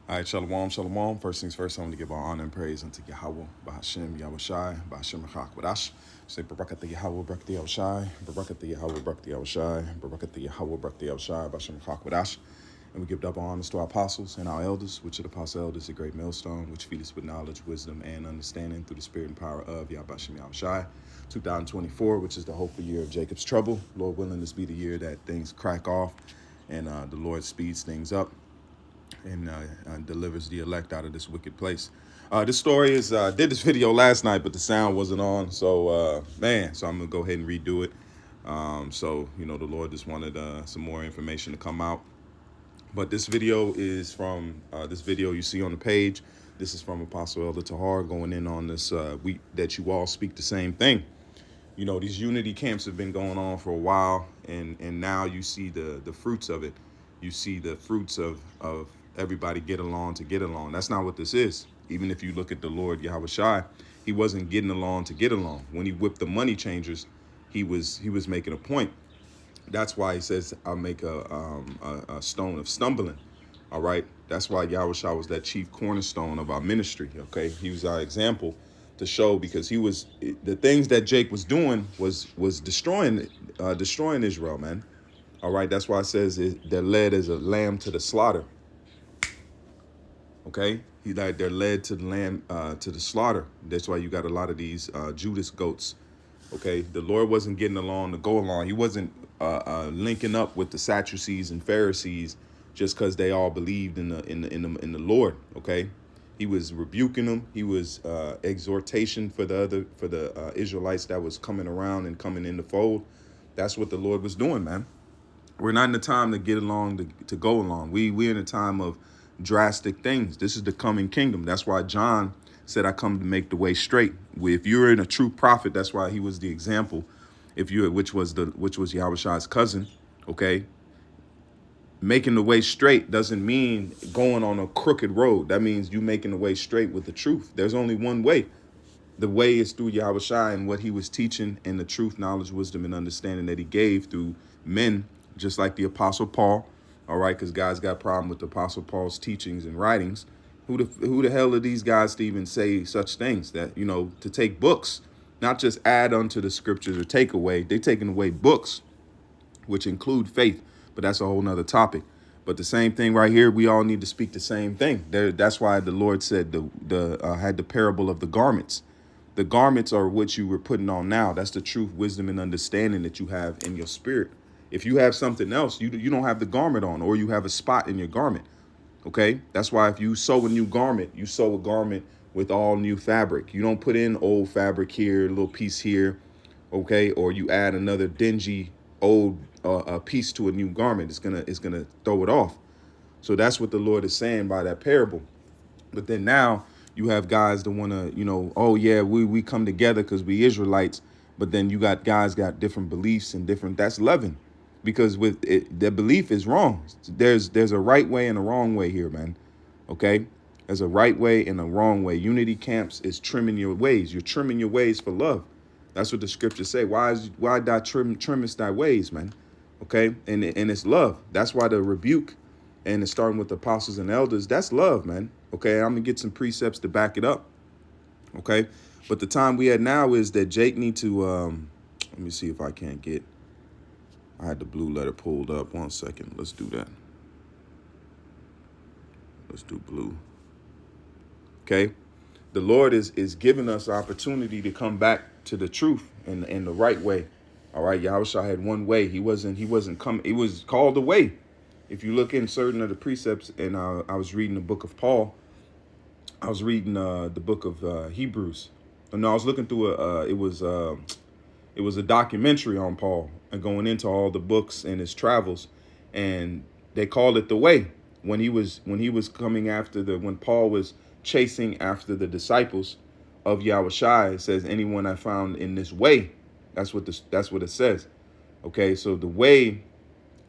All right, shalom, shalom. First things first, I want to give all honor and praise unto Yahweh, Bahashem, Yahweh Shai, Bahashem Chak Say, Barakat the Yahweh, Barak the Yahweh Shai, Barakat the Yahweh, Barak the Yahweh Shai, Barakat the Yahweh, Barak the Yahweh Shai, Bahashem Chak And we give double honors to our apostles and our elders, which are the apostle elders, the great millstone, which feed us with knowledge, wisdom, and understanding through the spirit and power of Yahweh Yahweh Shai. 2024, which is the hopeful year of Jacob's trouble. Lord willing, this be the year that things crack off and the Lord speeds things up and delivers the elect out of this wicked place. This story is, did this video last night, but the sound wasn't on. So, so I'm going to go ahead and redo it. The Lord just wanted some more information to come out. But this video is from, this video you see on the page. This is from Apostle Elder Tahar going in on this, that you all speak the same thing. You know, these unity camps have been going on for a while, and now you see the fruits of it. You see the fruits of everybody get along to get along. That's not what this is. Even if you look at the Lord Yahweh Shai, he wasn't getting along to get along. When he whipped the money changers, he was making a point. That's why he says, I'll make a stone of stumbling. All right. That's why Yahweh Shai was that chief cornerstone of our ministry. OK, he was our example to show, because he was the things that Jake was doing was destroying Israel, man. All right. That's why it says they're led as a lamb to the slaughter. OK, they're led to the lamb to the slaughter. That's why you got a lot of these Judas goats. OK, the Lord wasn't getting along to go along. He wasn't linking up with the Sadducees and Pharisees just because they all believed in the Lord. OK, he was rebuking them. He was exhortation for the Israelites that was coming around and coming in the fold. That's what the Lord was doing, man. We're not in the time to get along to go along. We're in a time of drastic things. This is the coming kingdom. That's why John said, I come to make the way straight. If you're in a true prophet, that's why he was the example. Which was Yahweh Shai's cousin, okay? Making the way straight doesn't mean going on a crooked road. That means you making the way straight with the truth. There's only one way. The way is through Yahweh Shai and what he was teaching, and the truth, knowledge, wisdom, and understanding that he gave through men, just like the Apostle Paul. All right, because guys got a problem with the Apostle Paul's teachings and writings. Who the hell are these guys to even say such things? That, you know, to take books, not just add unto the scriptures or take away. They're taking away books, which include faith, but that's a whole nother topic. But the same thing right here, we all need to speak the same thing. That's why the Lord said had the parable of the garments. The garments are what you were putting on now. That's the truth, wisdom, and understanding that you have in your spirit. If you have something else, you don't have the garment on, or you have a spot in your garment. OK, that's why if you sew a new garment, you sew a garment with all new fabric. You don't put in old fabric here, a little piece here. OK, or you add another dingy old piece to a new garment. It's gonna throw it off. So that's what the Lord is saying by that parable. But then now you have guys that want to, oh, yeah, we come together because we Israelites. But then you got guys got different beliefs and that's leaven. Because with it, their belief is wrong. There's a right way and a wrong way here, man. OK, there's a right way and a wrong way. Unity camps is trimming your ways. You're trimming your ways for love. That's what the scriptures say. Why thou trimmest thy ways, man? OK, and it's love. That's why the rebuke and it's starting with the apostles and elders. That's love, man. OK, I'm going to get some precepts to back it up. OK, but the time we had now is that Jake need to let me see if I can't get. I had the blue letter pulled up. 1 second. Let's do that. Let's do blue. Okay. The Lord is giving us opportunity to come back to the truth and the right way. All right. Yahweh Shai had one way. He wasn't coming. It was called the way. If you look in certain of the precepts, and I was reading the book of Paul. I was reading the book of Hebrews. No, I was looking through it was a documentary on Paul and going into all the books and his travels, and they called it the way. When he was coming after when Paul was chasing after the disciples of Yahweh Shai, it says, anyone I found in this way. That's what it says. Okay, so the way,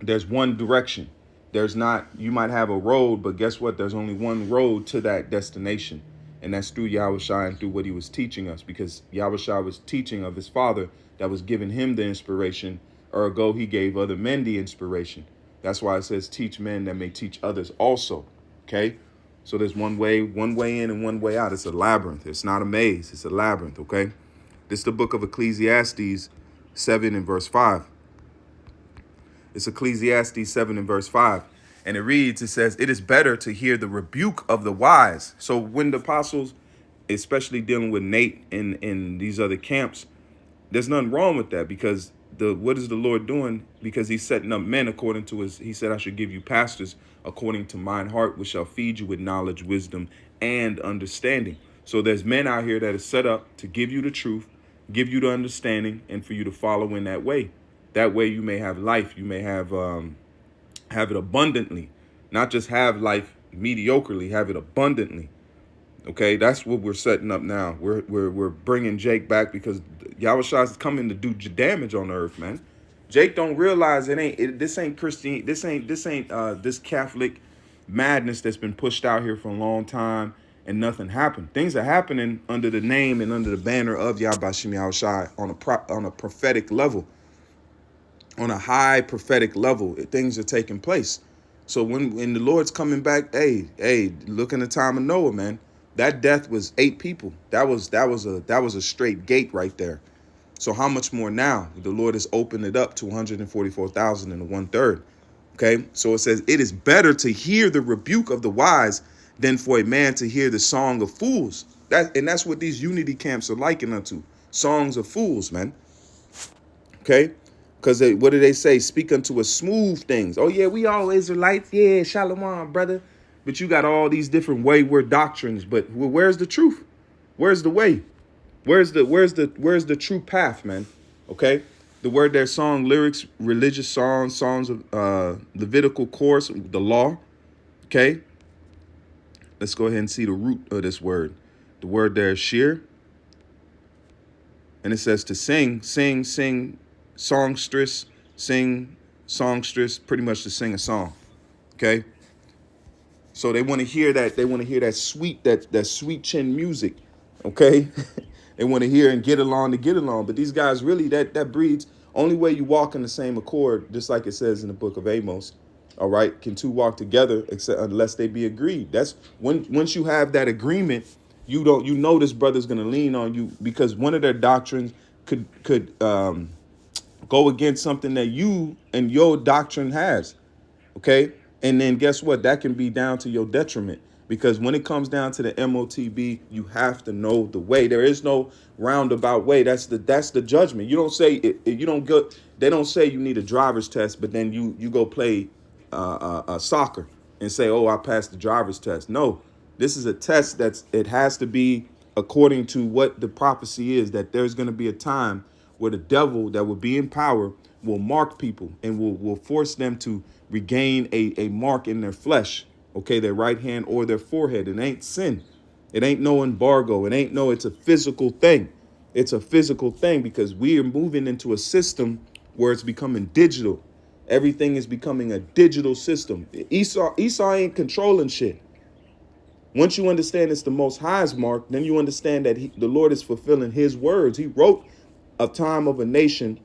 there's one direction. There's not, you might have a road, but guess what? There's only one road to that destination. And that's through Yahweh Shai and through what he was teaching us, because Yahweh Shai was teaching of his father that was giving him the inspiration. Ergo, he gave other men the inspiration. That's why it says, teach men that may teach others also. Okay. So there's one way in and one way out. It's a labyrinth. It's not a maze. It's a labyrinth, okay? This is the book of Ecclesiastes 7 and verse 5. It's Ecclesiastes 7 and verse 5. And it reads, it says, it is better to hear the rebuke of the wise. So when the apostles, especially dealing with Nate and these other camps, there's nothing wrong with that, because what is the Lord doing? Because he's setting up men according to he said, I should give you pastors according to mine heart, which shall feed you with knowledge, wisdom, and understanding. So there's men out here that are set up to give you the truth, give you the understanding, and for you to follow in that way. That way you may have life. You may have it abundantly, not just have life mediocrely, have it abundantly. Okay, that's what we're setting up now. We're bringing Jake back because Yahushua is coming to do damage on the earth, man. Jake don't realize this ain't Christian. This ain't this Catholic madness that's been pushed out here for a long time and nothing happened. Things are happening under the name and under the banner of Yahbashim Yahushua on a prophetic level, on a high prophetic level. Things are taking place. So when the Lord's coming back, hey, look in the time of Noah, man. That death was 8 people. That was a straight gate right there. So how much more now? The Lord has opened it up to 144,000 and 1/3. Okay, so it says it is better to hear the rebuke of the wise than for a man to hear the song of fools. That's what these unity camps are likened unto, songs of fools, man. Okay, because what do they say? Speak unto us smooth things. Oh yeah, we all Israelites. Yeah, shalom, brother. But you got all these different wayward doctrines. But where's the truth? Where's the way? Where's the true path, man? Okay, the word there, song, lyrics, religious songs, songs of Levitical course, the law. Okay, let's go ahead and see the root of this word. The word there is shir, and it says to sing, songstress, pretty much to sing a song. Okay. So they want to hear that. They want to hear that sweet chin music. Okay. They want to hear and get along to get along. But these guys really, that breeds, only way you walk in the same accord, just like it says in the book of Amos. All right. Can two walk together unless they be agreed? That's once you have that agreement, you know this brother's going to lean on you, because one of their doctrines could go against something that you and your doctrine has. Okay. And then guess what? That can be down to your detriment, because when it comes down to the MOTB, you have to know the way. There is no roundabout way. That's the judgment. You don't say you don't go. They don't say you need a driver's test, but then you go play soccer and say, oh, I passed the driver's test. No, this is a test it has to be according to what the prophecy is, that there's going to be a time where the devil that will be in power will mark people and will force them to regain a mark in their flesh, okay, their right hand or their forehead. It ain't sin. It ain't no embargo. It's a physical thing. It's a physical thing, because we are moving into a system where it's becoming digital. Everything is becoming a digital system. Esau ain't controlling shit. Once you understand it's the Most High's mark, then you understand that the Lord is fulfilling his words. He wrote a time of a nation,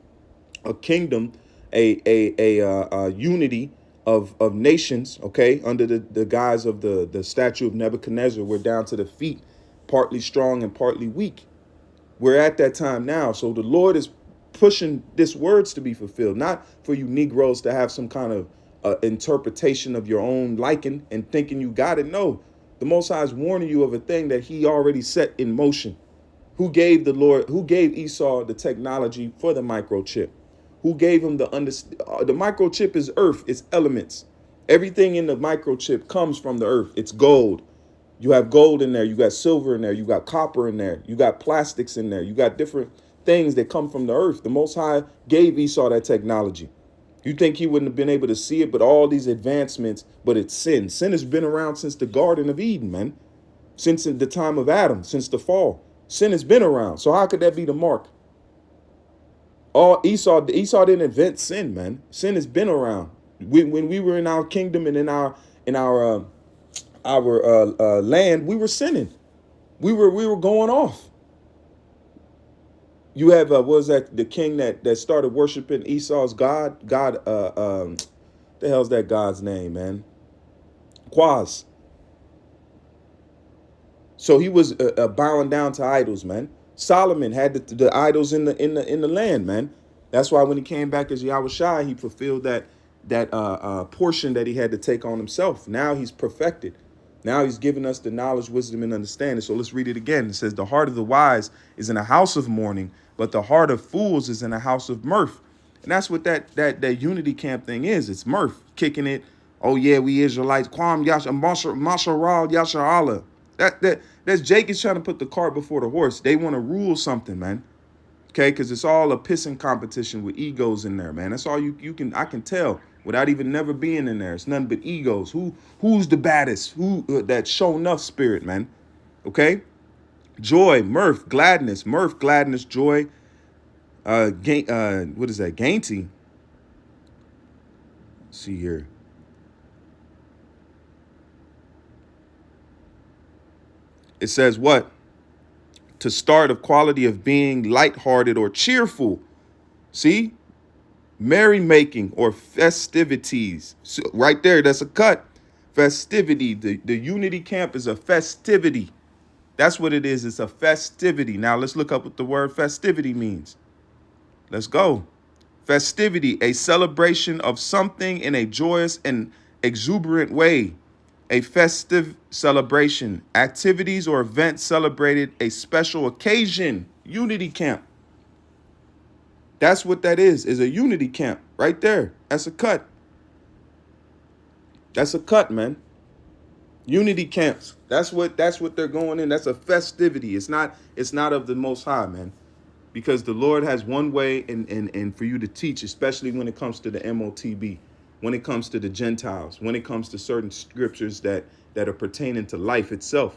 a kingdom, a unity of nations, okay, under the guise of the statue of Nebuchadnezzar. We're down to the feet, partly strong and partly weak. We're at that time now. So the Lord is pushing this words to be fulfilled, not for you Negroes to have some kind of interpretation of your own liking and thinking you got it. No, the Most High is warning you of a thing that he already set in motion. Who gave Esau the technology for the microchip? Who gave him the microchip is earth, it's elements. Everything in the microchip comes from the earth. It's gold. You have gold in there. You got silver in there. You got copper in there. You got plastics in there. You got different things that come from the earth. The Most High gave Esau that technology. You think he wouldn't have been able to see it, but all these advancements, but it's sin. Sin has been around since the Garden of Eden, man. Since the time of Adam, since the fall. Sin has been around. So how could that be the mark? Esau didn't invent sin, man. Sin has been around. When we were in our kingdom and in our land, we were sinning. We were going off. You have what was that, the king that started worshiping Esau's god? The hell's that god's name, man? Quaz. So he was bowing down to idols, man. Solomon had the idols in the land, man. That's why when he came back as Yahweh Shai, he fulfilled that portion that he had to take on himself. Now he's perfected. Now he's giving us the knowledge, wisdom, and understanding. So let's read it again. It says, the heart of the wise is in a house of mourning, but the heart of fools is in a house of mirth. And that's what that unity camp thing is. It's mirth, kicking it. Oh yeah, we Israelites. Kwam Yasha Masharal Yasha Allah. That's Jake is trying to put the cart before the horse. They want to rule something, man. Okay, because it's all a pissing competition with egos in there, man. That's all I can tell without even never being in there. It's nothing but egos. Who's the baddest? Who that show enough spirit, man. Okay? Joy, mirth, gladness, joy. What is that? Gainty. Let's see here. It says what? To start of quality of being lighthearted or cheerful. See? Merrymaking or festivities. So right there, that's a cut. Festivity. The unity camp is a festivity. That's what it is. It's a festivity. Now let's look up what the word festivity means. Let's go. Festivity, a celebration of something in a joyous and exuberant way. A festive celebration. Activities or events celebrated a special occasion. Unity camp. That's what that is a unity camp right there. That's a cut. That's a cut, man. Unity camps. That's what they're going in. That's a festivity. It's not of the Most High, man. Because the Lord has one way and for you to teach, especially when it comes to the MOTB, when it comes to the Gentiles, when it comes to certain scriptures that are pertaining to life itself.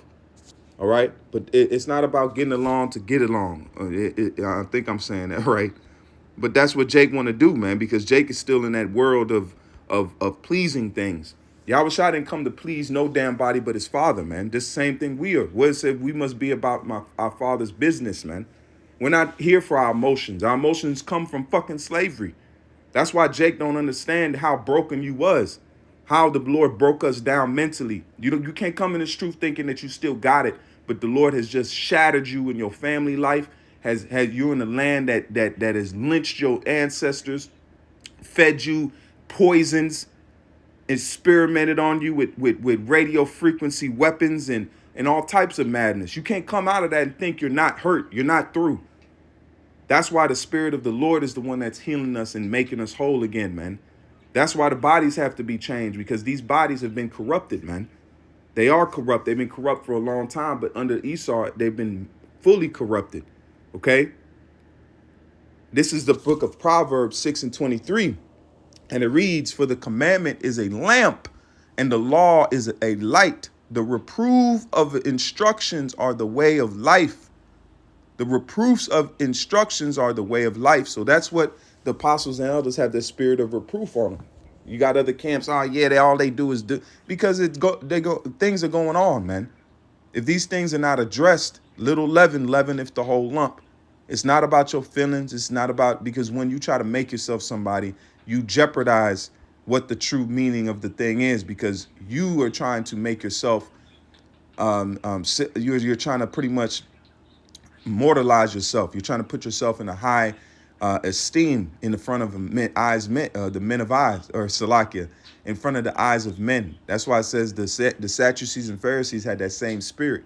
All right. But it's not about getting along to get along. I think I'm saying that right. But that's what Jake want to do, man, because Jake is still in that world of pleasing things. Yahweh Shai didn't come to please no damn body but his father, man. This same thing we are. What it said, we must be about our father's business, man. We're not here for our emotions. Our emotions come from fucking slavery. That's why Jake don't understand how broken you was, how the Lord broke us down mentally. You can't come in this truth thinking that you still got it, but the Lord has just shattered you in your family life, has you in a land that has lynched your ancestors, fed you poisons, experimented on you with radio frequency weapons and all types of madness. You can't come out of that and think you're not hurt. You're not through. That's why the Spirit of the Lord is the one that's healing us and making us whole again, man. That's why the bodies have to be changed, because these bodies have been corrupted, man. They are corrupt. They've been corrupt for a long time, but under Esau, they've been fully corrupted, okay? This is the book of Proverbs 6:23, and it reads, for the commandment is a lamp, and the law is a light. The reproof of instructions are the way of life. The reproofs of instructions are the way of life. So that's what the apostles and elders have, the spirit of reproof on them. You got other camps. Oh yeah, all they do is do, because things are going on, man. If these things are not addressed, little leaven if the whole lump. It's not about your feelings. It's not about, because when you try to make yourself somebody, you jeopardize what the true meaning of the thing is, because you are trying to make yourself, you're trying to pretty much mortalize yourself. You're trying to put yourself in a high esteem in the front of the men of eyes, or Salakia, in front of the eyes of men. That's why it says the Sadducees and Pharisees had that same spirit.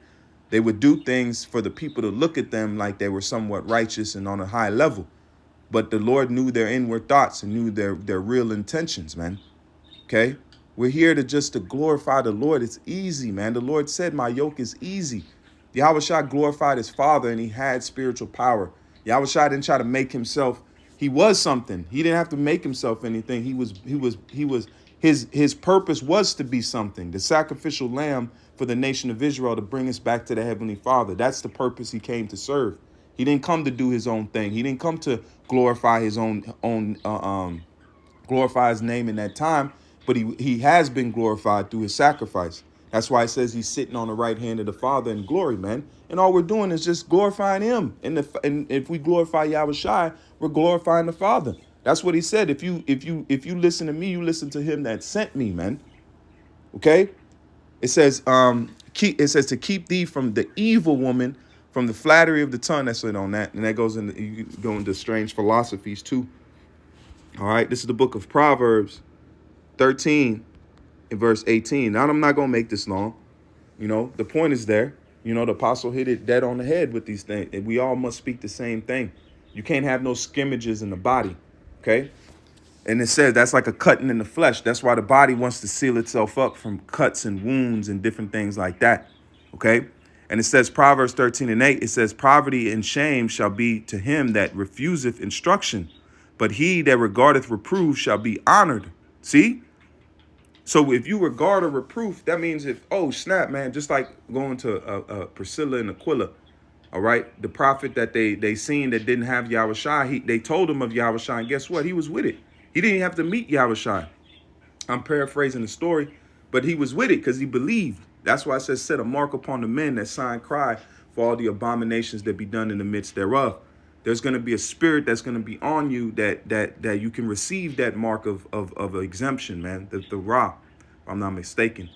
They would do things for the people to look at them like they were somewhat righteous and on a high level. But the Lord knew their inward thoughts and knew their real intentions, man. Okay? We're here to glorify the Lord. It's easy, man. The Lord said, my yoke is easy. Yahweh Shai glorified his father, and he had spiritual power. Yahweh Shai didn't try to make himself. He was something. He didn't have to make himself anything. His purpose was to be something. The sacrificial lamb for the nation of Israel, to bring us back to the Heavenly Father. That's the purpose he came to serve. He didn't come to do his own thing. He didn't come to glorify his glorify his name in that time, but he has been glorified through his sacrifice. That's why it says he's sitting on the right hand of the Father in glory, man. And all we're doing is just glorifying him. And if we glorify Yahweh Shai, we're glorifying the Father. That's what he said. If you listen to me, you listen to him that sent me, man. Okay? It says, It says to keep thee from the evil woman, from the flattery of the tongue. That's it on that. And that goes into, you go into strange philosophies too. All right. This is the book of Proverbs 13 and verse 18. Now, I'm not going to make this long. The point is there. The apostle hit it dead on the head with these things. And we all must speak the same thing. You can't have no skimmages in the body. Okay. And it says that's like a cutting in the flesh. That's why the body wants to seal itself up from cuts and wounds and different things like that. Okay. And it says Proverbs 13 and 8, it says poverty and shame shall be to him that refuseth instruction, but he that regardeth reproof shall be honored. See? So if you regard a reproof, that means oh snap, man, just like going to Priscilla and Aquila, all right, the prophet that they seen that didn't have Yahushua, they told him of Yahushua, and guess what? He was with it. He didn't have to meet Yahushua. I'm paraphrasing the story, but he was with it because he believed. That's why it says, set a mark upon the men that sign cry for all the abominations that be done in the midst thereof. There's going to be a spirit that's going to be on you that you can receive that mark of exemption, man. The Ra, if I'm not mistaken,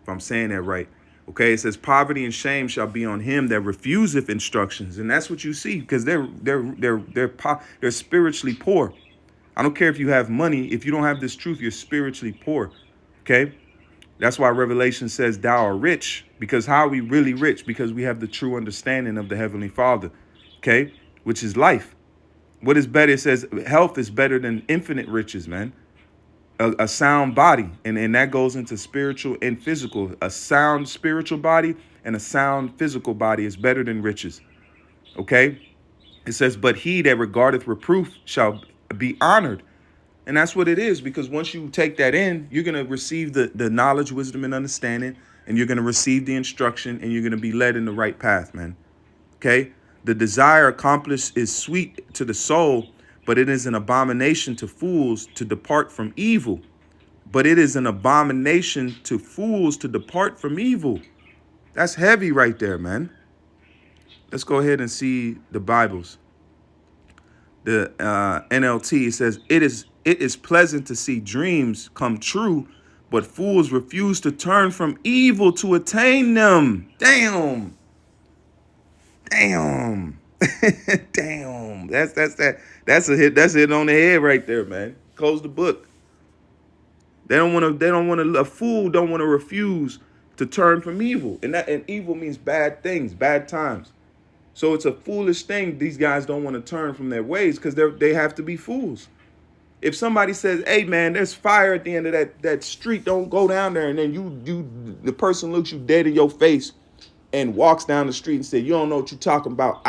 if I'm saying that right. Okay, it says poverty and shame shall be on him that refuseth instructions, and that's what you see because they're spiritually poor. I don't care if you have money. If you don't have this truth, you're spiritually poor. Okay, that's why Revelation says thou art rich. Because how are we really rich? Because we have the true understanding of the Heavenly Father. Okay, which is life. What is better? It says health is better than infinite riches, man. A sound body, and that goes into spiritual and physical. A sound spiritual body and a sound physical body is better than riches. Okay, it says, but he that regardeth reproof shall be honored. And that's what it is, because once you take that in, you're going to receive the knowledge, wisdom, and understanding, and you're going to receive the instruction, and you're going to be led in the right path, man. Okay, the desire accomplished is sweet to the soul, but it is an abomination to fools to depart from evil. But it is an abomination to fools to depart from evil. That's heavy right there, man. Let's go ahead and see the Bibles. The NLT says, it is pleasant to see dreams come true, but fools refuse to turn from evil to attain them. Damn. Damn. That's a hit. That's it on the head right there, man. Close the book. A fool don't want to refuse to turn from evil. And evil means bad things, bad times. So it's a foolish thing. These guys don't want to turn from their ways because they have to be fools. If somebody says, hey man, there's fire at the end of that street, don't go down there, and then the person looks you dead in your face and walks down the street and says, you don't know what you're talking about,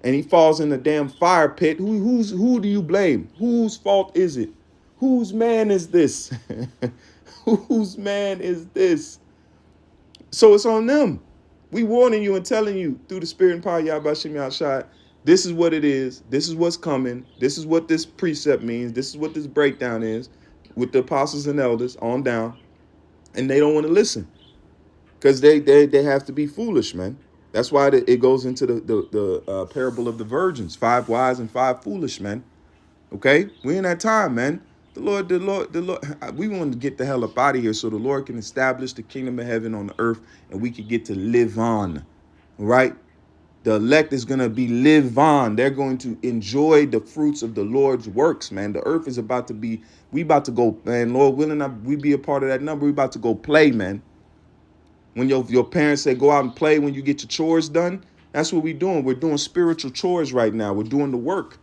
and he falls in the damn fire pit, who do you blame? Whose fault is it? Whose man is this? Whose man is this? So it's on them. We warning you and telling you through the spirit and power of Yahweh Shem Yahshua, this is what it is. This is what's coming. This is what this precept means. This is what this breakdown is with the apostles and elders on down. And they don't want to listen because they have to be foolish, man. That's why it goes into the parable of the virgins, 5 wise and 5 foolish, man. Okay, we in that time, man. The Lord, we want to get the hell up out of here so the Lord can establish the kingdom of heaven on the earth and we can get to live on, right? The elect is going to be live on. They're going to enjoy the fruits of the Lord's works, man. The earth is about to be, we about to go, man, Lord willing, we be a part of that number. We about to go play, man. When your parents say go out and play when you get your chores done, that's what we're doing. We're doing spiritual chores right now. We're doing the work.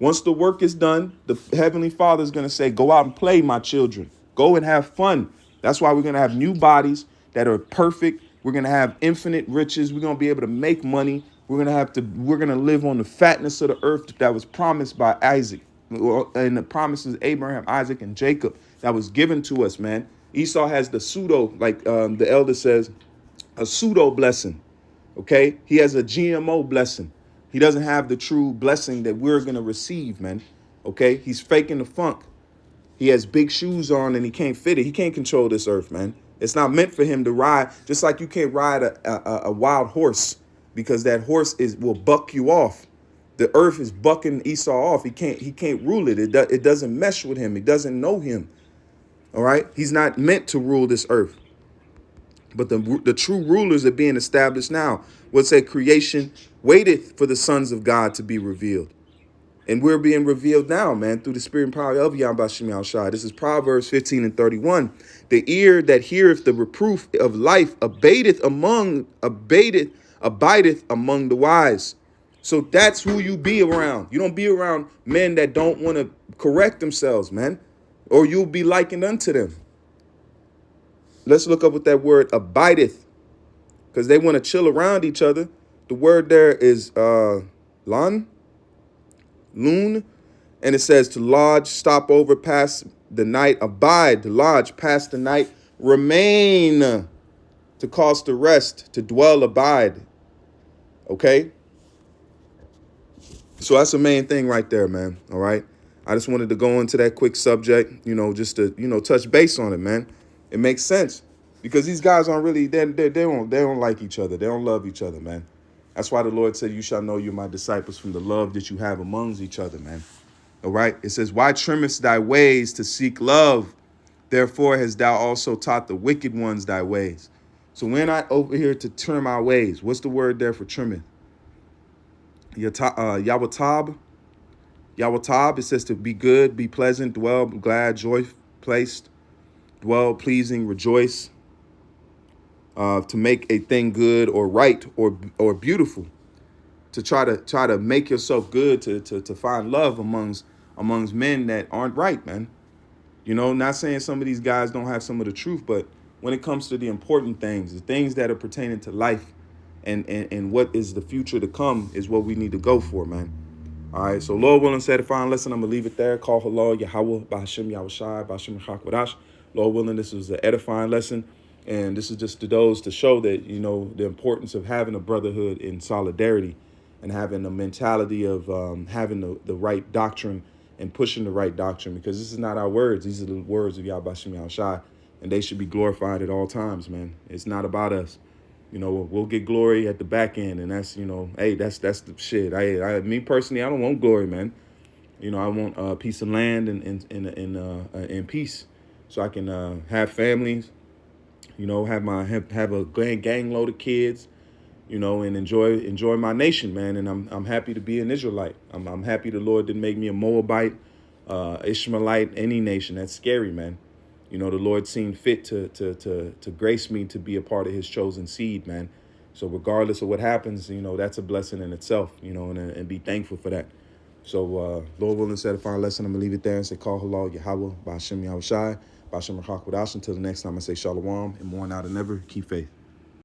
Once the work is done, the Heavenly Father is going to say, go out and play, my children. Go and have fun. That's why we're going to have new bodies that are perfect. We're going to have infinite riches. We're going to be able to make money. We're going to live on the fatness of the earth that was promised by Isaac, and the promises of Abraham, Isaac, and Jacob that was given to us, man. Esau has the pseudo, like the elder says, a pseudo blessing. Okay. He has a GMO blessing. He doesn't have the true blessing that we're going to receive, man. Okay. He's faking the funk. He has big shoes on and he can't fit it. He can't control this earth, man. It's not meant for him to ride, just like you can't ride a wild horse because that horse will buck you off. The earth is bucking Esau off. He can't rule it. It doesn't mesh with him. He doesn't know him. All right. He's not meant to rule this earth. But the true rulers are being established now. What said creation waiteth for the sons of God to be revealed. And we're being revealed now, man, through the spirit and power of Yahweh Shem Shai. This is Proverbs 15 and 31. The ear that heareth the reproof of life abideth among the wise. So that's who you be around. You don't be around men that don't want to correct themselves, man, or you'll be likened unto them. Let's look up what that word abideth, because they want to chill around each other. The word there is loon, and it says to lodge, stop over, pass the night, abide, to lodge, pass the night, remain, to cause to rest, to dwell, abide. Okay? So that's the main thing right there, man. All right? I just wanted to go into that quick subject, just to, touch base on it, man. It makes sense because these guys aren't really, they don't like each other. They don't love each other, man. That's why the Lord said, you shall know you're my disciples from the love that you have amongst each other, man. All right. It says, why trimmest thy ways to seek love? Therefore hast thou also taught the wicked ones thy ways. So we're not over here to trim our ways. What's the word there for trimming? Yawatab. Yawatab, it says to be good, be pleasant, dwell, glad, joy placed, dwell, pleasing, rejoice, to make a thing good or right or beautiful. To try to make yourself good, to find love amongst men that aren't right, man. Not saying some of these guys don't have some of the truth, but when it comes to the important things, the things that are pertaining to life and what is the future to come is what we need to go for, man. All right, so Lord willing, said a fine lesson. I'm going to leave it there. Call halal, Yahweh, B'Hashem, Yahushai, B'Hashem, Chakwadash. Lord willing, this was an edifying lesson. And this is just to those to show that, the importance of having a brotherhood in solidarity and having a mentality of having the right doctrine and pushing the right doctrine, because this is not our words. These are the words of Yahweh Shem Yahushai, and they should be glorified at all times, man. It's not about us. We'll get glory at the back end, and that's, hey, that's the shit. Me personally, I don't want glory, man. I want a piece of land and peace, so I can have families, have a gang load of kids, and enjoy my nation, man. And I'm happy to be an Israelite. I'm happy the Lord didn't make me a Moabite, Ishmaelite, any nation. That's scary, man. The Lord seen fit to grace me to be a part of his chosen seed, man. So regardless of what happens, that's a blessing in itself, and be thankful for that. So Lord willing, said a fine lesson. I'm going to leave it there and say, call halal, Yahweh, B'Hashem Yahushai, B'Hashem Chakwadash. Until the next time, I say shalom and more now than ever. Keep faith.